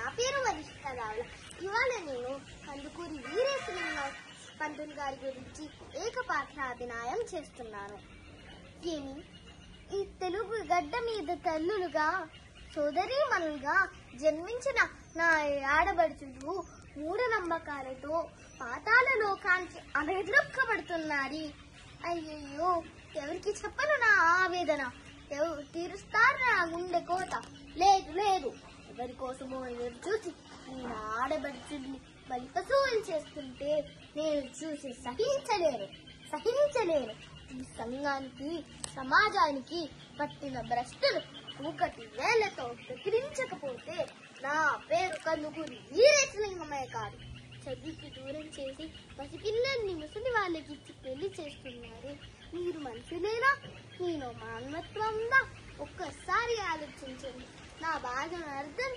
నా పేరు వరిష్ట రావుల. ఇవాళ నేను కందుకూరి వీరేశలింగ పంతులు గారి గురించి ఏకపాత్రాభినయం చేస్తున్నాను. ఈ తెలుగు గడ్డ మీద తల్లులుగా సోదరీమణులుగా జన్మించిన నా ఆడబడుచులు మూఢనమ్మకాలతో పాతాళ లోకానికి అనెదురొక్కబడుతున్నారు. అయ్యయ్యో, ఎవరికి చెప్పను నా ఆవేదన, తీరుస్తారు నా గుండె కోత. లేదు లేదు, ఎవరి కోసమో ఎదురు చూసి నేను ఆడబడుచుల్ని బలి పశువులు చేస్తుంటే నేను చూసి సహించలేను. ఈ సంఘానికి సమాజానికి పట్టిన భ్రష్టులు ఒకటి వేలతో ప్రకటించకపోతే నా పేరు కందుకూరి వీరేశలింగమే కాదు. చదువుకి దూరం చేసి పసిపిల్లల్ని ముసలి వాళ్ళకి ఇచ్చి పెళ్లి చేస్తున్నారు. మీరు మనుషులేనా? నేను మానవత్వం ఉందా? ఒక్కసారి ఆలోచించండి. నా బాధను అర్థం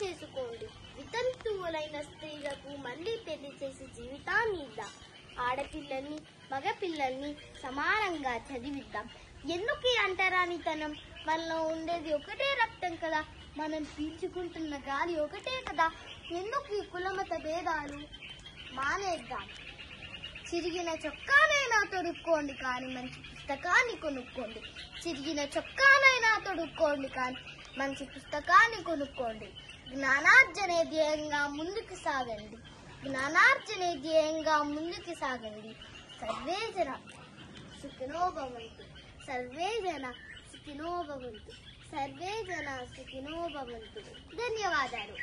చేసుకోండి. వితంతువులైన స్త్రీలకు మళ్లీ పెళ్లి చేసి జీవితాన్ని ఇద్దాం. ఆడపిల్లల్ని మగపిల్లల్ని సమానంగా చదివిద్దాం. ఎందుకు ఈ అంటరానితనం? మనలో ఉండేది ఒకటే రక్తం కదా, మనం పీల్చుకుంటున్న గాలి ఒకటే కదా. ఎందుకు ఈ కులమత భేదాలు? మానేద్దాం. చిరిగిన చొక్కానైనా తొడుక్కోండి కానీ మంచి పుస్తకాన్ని కొనుక్కోండి. మంచి పుస్తకాన్ని కొనుక్కోండి. జ్ఞానార్జనే ధ్యేయంగా ముందుకు సాగండి. సర్వే జన సుఖినో భవంతు. ధన్యవాదాలు.